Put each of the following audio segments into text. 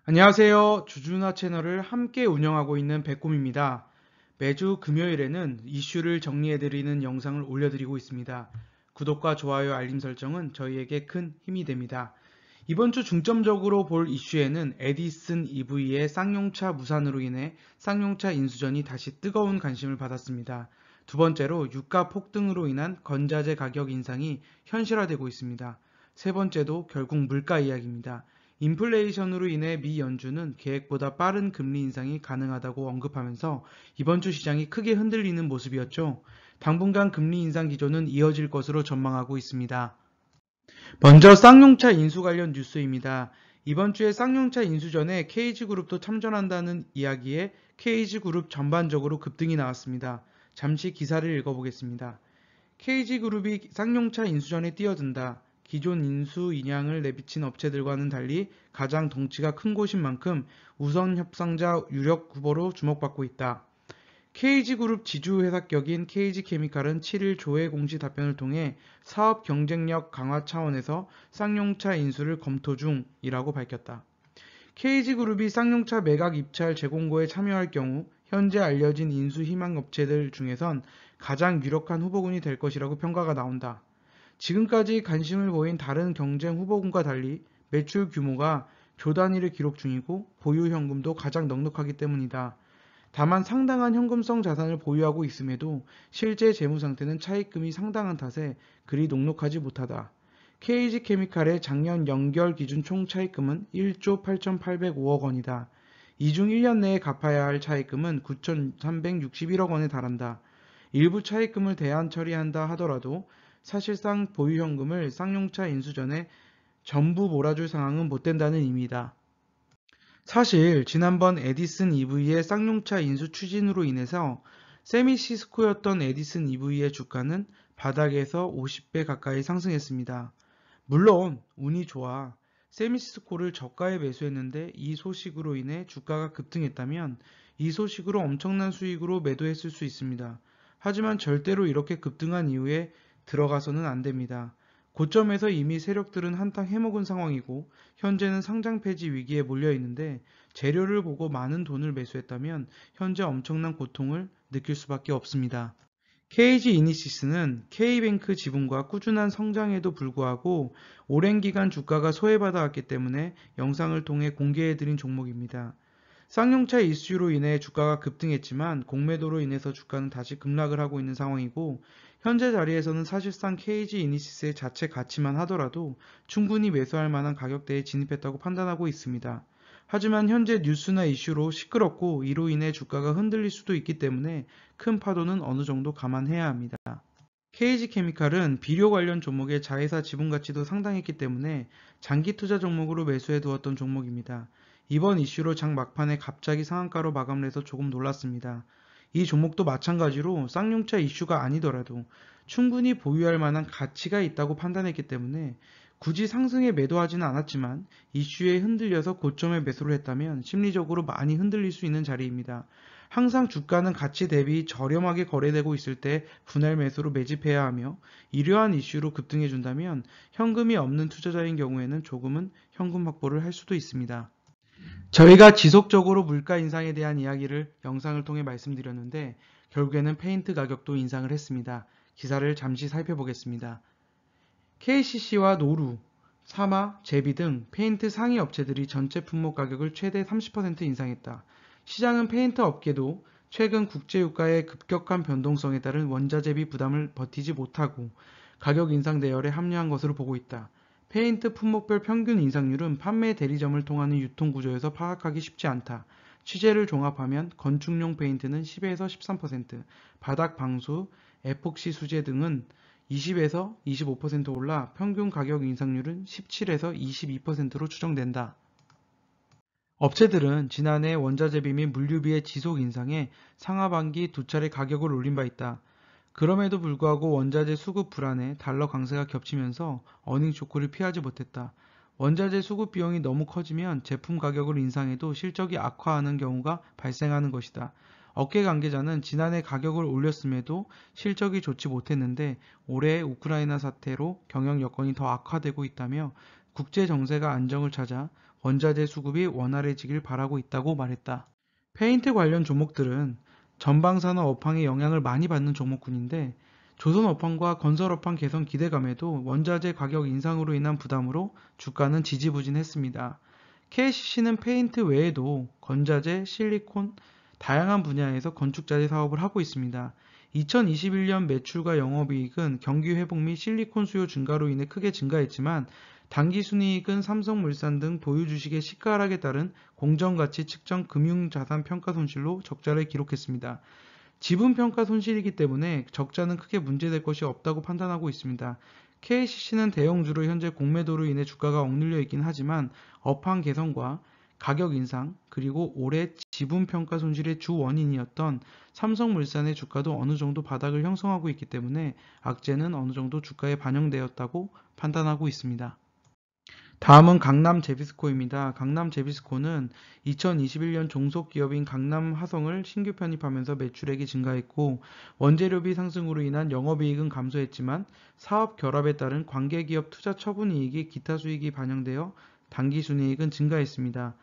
안녕하세요. 주주나 채널을 함께 운영하고 있는 백곰입니다. 매주 금요일에는 이슈를 정리해드리는 영상을 올려드리고 있습니다. 구독과 좋아요, 알림 설정은 저희에게 큰 힘이 됩니다. 이번 주 중점적으로 볼 이슈에는 에디슨 EV의 쌍용차 무산으로 인해 쌍용차 인수전이 다시 뜨거운 관심을 받았습니다. 두 번째로 유가 폭등으로 인한 건자재 가격 인상이 현실화되고 있습니다. 세 번째도 결국 물가 이야기입니다. 인플레이션으로 인해 미 연준은 계획보다 빠른 금리 인상이 가능하다고 언급하면서 이번 주 시장이 크게 흔들리는 모습이었죠. 당분간 금리 인상 기조는 이어질 것으로 전망하고 있습니다. 먼저 쌍용차 인수 관련 뉴스입니다. 이번 주에 쌍용차 인수전에 KG그룹도 참전한다는 이야기에 KG그룹 전반적으로 급등이 나왔습니다. 잠시 기사를 읽어보겠습니다. KG그룹이 쌍용차 인수전에 뛰어든다. 기존 인수 인양을 내비친 업체들과는 달리 가장 덩치가 큰 곳인 만큼 우선 협상자 유력 후보로 주목받고 있다. KG그룹 지주회사격인 KG케미칼은 7일 조회 공시 답변을 통해 사업 경쟁력 강화 차원에서 쌍용차 인수를 검토 중이라고 밝혔다. KG그룹이 쌍용차 매각 입찰 재공고에 참여할 경우 현재 알려진 인수 희망 업체들 중에선 가장 유력한 후보군이 될 것이라고 평가가 나온다. 지금까지 관심을 보인 다른 경쟁 후보군과 달리 매출 규모가 조 단위를 기록 중이고 보유 현금도 가장 넉넉하기 때문이다. 다만 상당한 현금성 자산을 보유하고 있음에도 실제 재무 상태는 차입금이 상당한 탓에 그리 녹록하지 못하다. KG케미칼의 작년 연결 기준 총 차입금은 1조 8,805억 원이다. 이 중 1년 내에 갚아야 할 차입금은 9,361억 원에 달한다. 일부 차입금을 대안 처리한다 하더라도 사실상 보유 현금을 쌍용차 인수 전에 전부 몰아줄 상황은 못 된다는 의미다. 사실 지난번 에디슨 EV의 쌍용차 인수 추진으로 인해서 세미시스코였던 에디슨 EV의 주가는 바닥에서 50배 가까이 상승했습니다. 물론 운이 좋아 세미시스코를 저가에 매수했는데 이 소식으로 인해 주가가 급등했다면 이 소식으로 엄청난 수익으로 매도했을 수 있습니다. 하지만 절대로 이렇게 급등한 이후에 들어가서는 안 됩니다. 고점에서 이미 세력들은 한탕 해먹은 상황이고 현재는 상장 폐지 위기에 몰려 있는데 재료를 보고 많은 돈을 매수했다면 현재 엄청난 고통을 느낄 수밖에 없습니다. KG 이니시스는 K뱅크 지분과 꾸준한 성장에도 불구하고 오랜 기간 주가가 소외받아 왔기 때문에 영상을 통해 공개해드린 종목입니다. 쌍용차 이슈로 인해 주가가 급등했지만 공매도로 인해서 주가는 다시 급락을 하고 있는 상황이고 현재 자리에서는 사실상 KG 이니시스의 자체 가치만 하더라도 충분히 매수할 만한 가격대에 진입했다고 판단하고 있습니다. 하지만 현재 뉴스나 이슈로 시끄럽고 이로 인해 주가가 흔들릴 수도 있기 때문에 큰 파도는 어느 정도 감안해야 합니다. KG케미칼은 비료 관련 종목의 자회사 지분 가치도 상당했기 때문에 장기 투자 종목으로 매수해 두었던 종목입니다. 이번 이슈로 장 막판에 갑자기 상한가로 마감을 해서 조금 놀랐습니다. 이 종목도 마찬가지로 쌍용차 이슈가 아니더라도 충분히 보유할 만한 가치가 있다고 판단했기 때문에 굳이 상승에 매도하지는 않았지만 이슈에 흔들려서 고점에 매수를 했다면 심리적으로 많이 흔들릴 수 있는 자리입니다. 항상 주가는 가치 대비 저렴하게 거래되고 있을 때 분할 매수로 매집해야 하며 이러한 이슈로 급등해 준다면 현금이 없는 투자자인 경우에는 조금은 현금 확보를 할 수도 있습니다. 저희가 지속적으로 물가 인상에 대한 이야기를 영상을 통해 말씀드렸는데 결국에는 페인트 가격도 인상을 했습니다. 기사를 잠시 살펴보겠습니다. KCC와 노루, 사마, 제비 등 페인트 상위 업체들이 전체 품목 가격을 최대 30% 인상했다. 시장은 페인트 업계도 최근 국제유가의 급격한 변동성에 따른 원자재비 부담을 버티지 못하고 가격 인상 대열에 합류한 것으로 보고 있다. 페인트 품목별 평균 인상률은 판매 대리점을 통하는 유통구조에서 파악하기 쉽지 않다. 취재를 종합하면 건축용 페인트는 10에서 13%, 바닥 방수, 에폭시 수제 등은 20에서 25% 올라 평균 가격 인상률은 17에서 22%로 추정된다. 업체들은 지난해 원자재비 및 물류비의 지속 인상에 상하반기 두 차례 가격을 올린 바 있다. 그럼에도 불구하고 원자재 수급 불안에 달러 강세가 겹치면서 어닝 쇼크를 피하지 못했다. 원자재 수급 비용이 너무 커지면 제품 가격을 인상해도 실적이 악화하는 경우가 발생하는 것이다. 업계 관계자는 지난해 가격을 올렸음에도 실적이 좋지 못했는데 올해 우크라이나 사태로 경영 여건이 더 악화되고 있다며 국제 정세가 안정을 찾아 원자재 수급이 원활해지길 바라고 있다고 말했다. 페인트 관련 종목들은 전방산업 업황의 영향을 많이 받는 종목군인데 조선업황과 건설업황 개선 기대감에도 원자재 가격 인상으로 인한 부담으로 주가는 지지부진했습니다. KCC는 페인트 외에도 건자재, 실리콘, 다양한 분야에서 건축자재 사업을 하고 있습니다. 2021년 매출과 영업이익은 경기 회복 및 실리콘 수요 증가로 인해 크게 증가했지만 당기순이익은 삼성물산 등 보유주식의 시가하락에 따른 공정가치 측정 금융자산 평가 손실로 적자를 기록했습니다. 지분평가 손실이기 때문에 적자는 크게 문제될 것이 없다고 판단하고 있습니다. KCC는 대형주로 현재 공매도로 인해 주가가 억눌려 있긴 하지만 업황 개선과 가격 인상 그리고 올해 지분평가 손실의 주 원인이었던 삼성물산의 주가도 어느 정도 바닥을 형성하고 있기 때문에 악재는 어느 정도 주가에 반영되었다고 판단하고 있습니다. 다음은 강남제비스코입니다. 강남제비스코는 2021년 종속기업인 강남화성을 신규 편입하면서 매출액이 증가했고 원재료비 상승으로 인한 영업이익은 감소했지만 사업 결합에 따른 관계기업 투자 처분이익이 기타 수익이 반영되어 당기순이익은 증가했습니다.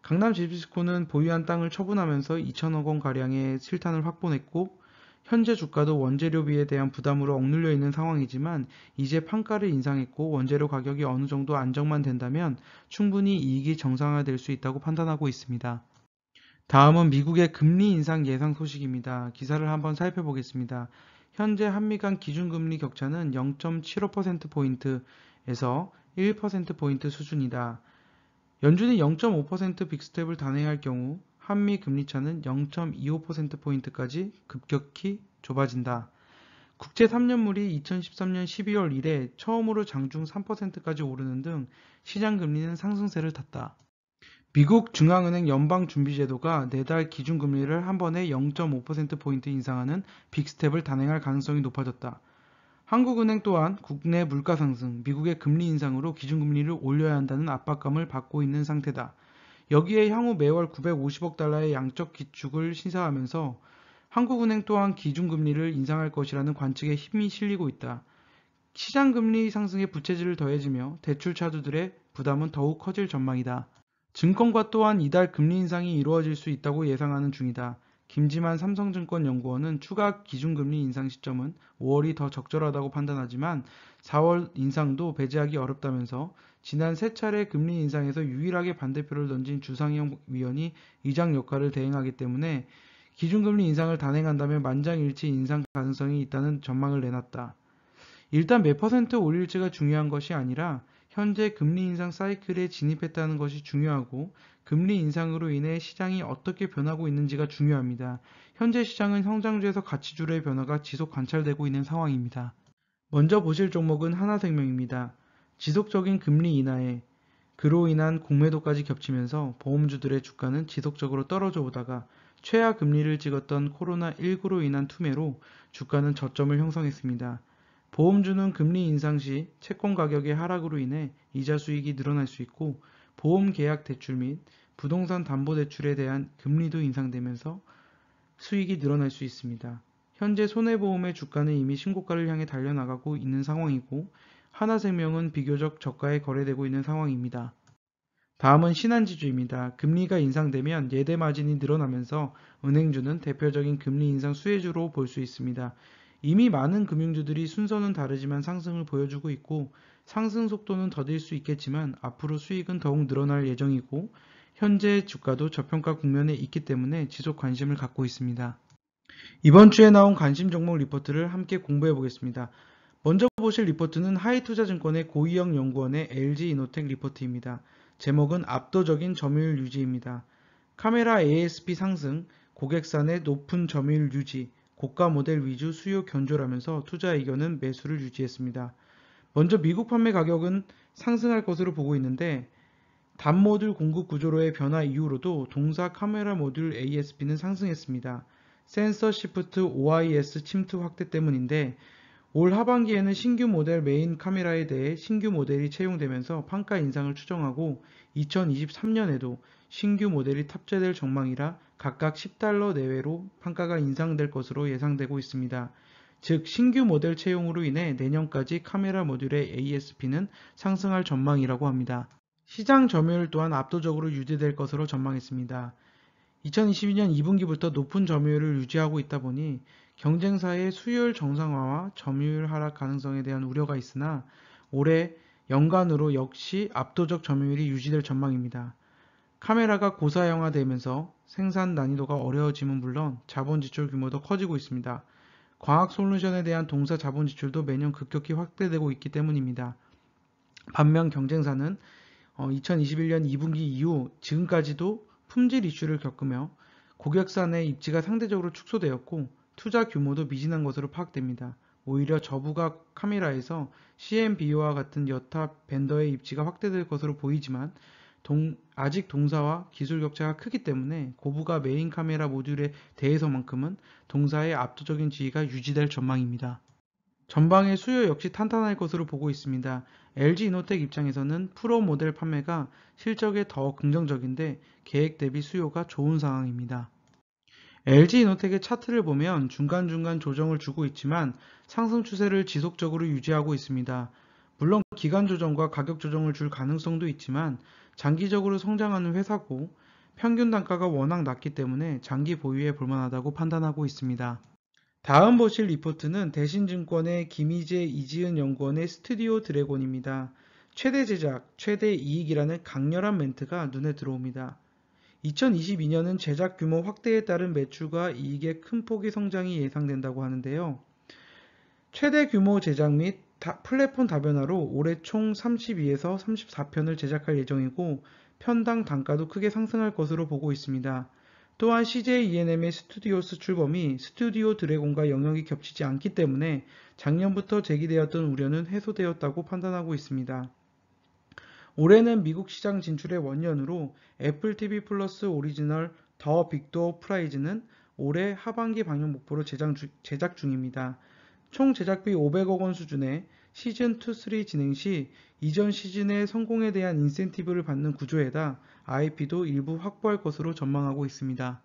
강남제비스코는 보유한 땅을 처분하면서 2천억 원가량의 실탄을 확보했고 현재 주가도 원재료비에 대한 부담으로 억눌려 있는 상황이지만 이제 판가를 인상했고 원재료 가격이 어느 정도 안정만 된다면 충분히 이익이 정상화될 수 있다고 판단하고 있습니다. 다음은 미국의 금리 인상 예상 소식입니다. 기사를 한번 살펴보겠습니다. 현재 한미 간 기준금리 격차는 0.75%포인트에서 1%포인트 수준이다. 연준이 0.5% 빅스텝을 단행할 경우 한미 금리 차는 0.25%포인트까지 급격히 좁아진다. 국채 3년물이 2013년 12월 이래 처음으로 장중 3%까지 오르는 등 시장 금리는 상승세를 탔다. 미국 중앙은행 연방준비제도가 내달 기준금리를 한 번에 0.5%포인트 인상하는 빅스텝을 단행할 가능성이 높아졌다. 한국은행 또한 국내 물가 상승, 미국의 금리 인상으로 기준금리를 올려야 한다는 압박감을 받고 있는 상태다. 여기에 향후 매월 950억 달러의 양적 기축을 시사하면서 한국은행 또한 기준금리를 인상할 것이라는 관측에 힘이 실리고 있다. 시장금리 상승에 부채질을 더해지며 대출 차주들의 부담은 더욱 커질 전망이다. 증권가 또한 이달 금리 인상이 이루어질 수 있다고 예상하는 중이다. 김지만 삼성증권 연구원은 추가 기준금리 인상 시점은 5월이 더 적절하다고 판단하지만 4월 인상도 배제하기 어렵다면서 지난 세 차례 금리 인상에서 유일하게 반대표를 던진 주상영 위원이 의장 역할을 대행하기 때문에 기준금리 인상을 단행한다면 만장일치 인상 가능성이 있다는 전망을 내놨다. 일단 몇 퍼센트 올릴지가 중요한 것이 아니라 현재 금리 인상 사이클에 진입했다는 것이 중요하고 금리 인상으로 인해 시장이 어떻게 변하고 있는지가 중요합니다. 현재 시장은 성장주에서 가치주의 변화가 지속 관찰되고 있는 상황입니다. 먼저 보실 종목은 하나생명입니다. 지속적인 금리 인하에 그로 인한 공매도까지 겹치면서 보험주들의 주가는 지속적으로 떨어져 오다가 최하 금리를 찍었던 코로나19로 인한 투매로 주가는 저점을 형성했습니다. 보험주는 금리 인상 시 채권 가격의 하락으로 인해 이자 수익이 늘어날 수 있고 보험 계약 대출 및 부동산 담보 대출에 대한 금리도 인상되면서 수익이 늘어날 수 있습니다. 현재 손해보험의 주가는 이미 신고가를 향해 달려나가고 있는 상황이고 하나생명은 비교적 저가에 거래되고 있는 상황입니다. 다음은 신한지주입니다. 금리가 인상되면 예대 마진이 늘어나면서 은행주는 대표적인 금리 인상 수혜주로 볼 수 있습니다. 이미 많은 금융주들이 순서는 다르지만 상승을 보여주고 있고 상승 속도는 더딜 수 있겠지만 앞으로 수익은 더욱 늘어날 예정이고 현재 주가도 저평가 국면에 있기 때문에 지속 관심을 갖고 있습니다. 이번 주에 나온 관심 종목 리포트를 함께 공부해 보겠습니다. 먼저 보실 리포트는 하이투자증권의 고이영 연구원의 LG이노텍 리포트입니다. 제목은 압도적인 점유율 유지입니다. 카메라 ASP 상승, 고객산의 높은 점유율 유지, 고가 모델 위주 수요 견조라면서 투자 의견은 매수를 유지했습니다. 먼저 미국 판매 가격은 상승할 것으로 보고 있는데 단모듈 공급 구조로의 변화 이후로도 동사 카메라 모듈 ASP는 상승했습니다. 센서 시프트 OIS 침투 확대 때문인데 올 하반기에는 신규 모델 메인 카메라에 대해 신규 모델이 채용되면서 판가 인상을 추정하고 2023년에도 신규 모델이 탑재될 전망이라 각각 $10 내외로 판가가 인상될 것으로 예상되고 있습니다. 즉 신규 모델 채용으로 인해 내년까지 카메라 모듈의 ASP는 상승할 전망이라고 합니다. 시장 점유율 또한 압도적으로 유지될 것으로 전망했습니다. 2022년 2분기부터 높은 점유율을 유지하고 있다 보니 경쟁사의 수요율 정상화와 점유율 하락 가능성에 대한 우려가 있으나 올해 연간으로 역시 압도적 점유율이 유지될 전망입니다. 카메라가 고사양화되면서 생산 난이도가 어려워짐은 물론 자본 지출 규모도 커지고 있습니다. 광학 솔루션에 대한 동사 자본 지출도 매년 급격히 확대되고 있기 때문입니다. 반면 경쟁사는 2021년 2분기 이후 지금까지도 품질 이슈를 겪으며 고객사 내 입지가 상대적으로 축소되었고 투자 규모도 미진한 것으로 파악됩니다. 오히려 저부각 카메라에서 CMBO와 같은 여타 벤더의 입지가 확대될 것으로 보이지만 아직 동사와 기술 격차가 크기 때문에 고부가 메인 카메라 모듈에 대해서만큼은 동사의 압도적인 지위가 유지될 전망입니다. 전방의 수요 역시 탄탄할 것으로 보고 있습니다. LG이노텍 입장에서는 프로 모델 판매가 실적에 더 긍정적인데 계획 대비 수요가 좋은 상황입니다. LG이노텍의 차트를 보면 중간중간 조정을 주고 있지만 상승 추세를 지속적으로 유지하고 있습니다. 물론 기간 조정과 가격 조정을 줄 가능성도 있지만 장기적으로 성장하는 회사고 평균 단가가 워낙 낮기 때문에 장기 보유에 볼만하다고 판단하고 있습니다. 다음 보실 리포트는 대신증권의 김희재 이지은 연구원의 스튜디오 드래곤입니다. 최대 제작, 최대 이익이라는 강렬한 멘트가 눈에 들어옵니다. 2022년은 제작 규모 확대에 따른 매출과 이익의 큰 폭의 성장이 예상된다고 하는데요. 최대 규모 제작 및 플랫폼 다변화로 올해 총 32에서 34편을 제작할 예정이고 편당 단가도 크게 상승할 것으로 보고 있습니다. 또한 CJ ENM의 스튜디오스 출범이 스튜디오 드래곤과 영역이 겹치지 않기 때문에 작년부터 제기되었던 우려는 해소되었다고 판단하고 있습니다. 올해는 미국 시장 진출의 원년으로 애플 TV 플러스 오리지널 더 빅도어 프라이즈는 올해 하반기 방영 목표로 제작 중입니다. 총 제작비 500억 원 수준의 시즌 2, 3 진행 시 이전 시즌의 성공에 대한 인센티브를 받는 구조에다 IP도 일부 확보할 것으로 전망하고 있습니다.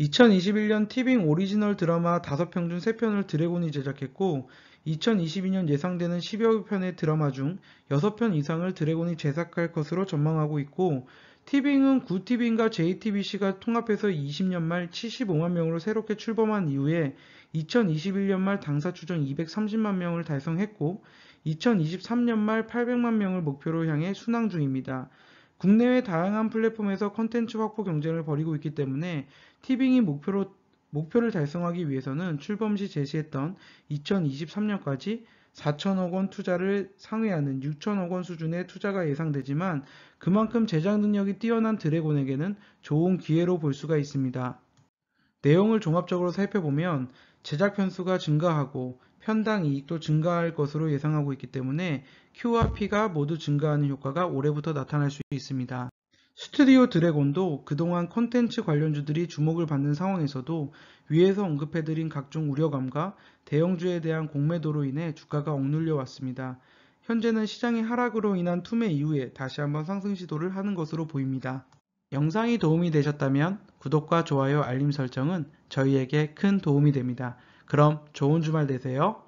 2021년 티빙 오리지널 드라마 5편 중 3편을 드래곤이 제작했고 2022년 예상되는 10여 편의 드라마 중 6편 이상을 드래곤이 제작할 것으로 전망하고 있고 티빙은 구티빙과 JTBC가 통합해서 20년 말 75만 명으로 새롭게 출범한 이후에 2021년 말 당사 추정 230만 명을 달성했고 2023년 말 800만 명을 목표로 향해 순항 중입니다. 국내외 다양한 플랫폼에서 콘텐츠 확보 경쟁을 벌이고 있기 때문에 티빙이 목표를 달성하기 위해서는 출범 시 제시했던 2023년까지 4천억 원 투자를 상회하는 6천억 원 수준의 투자가 예상되지만 그만큼 제작 능력이 뛰어난 드래곤에게는 좋은 기회로 볼 수가 있습니다. 내용을 종합적으로 살펴보면 제작 편수가 증가하고 편당 이익도 증가할 것으로 예상하고 있기 때문에 Q와 P가 모두 증가하는 효과가 올해부터 나타날 수 있습니다. 스튜디오 드래곤도 그동안 콘텐츠 관련주들이 주목을 받는 상황에서도 위에서 언급해드린 각종 우려감과 대형주에 대한 공매도로 인해 주가가 억눌려 왔습니다. 현재는 시장의 하락으로 인한 투매 이후에 다시 한번 상승 시도를 하는 것으로 보입니다. 영상이 도움이 되셨다면 구독과 좋아요, 알림 설정은 저희에게 큰 도움이 됩니다. 그럼 좋은 주말 되세요.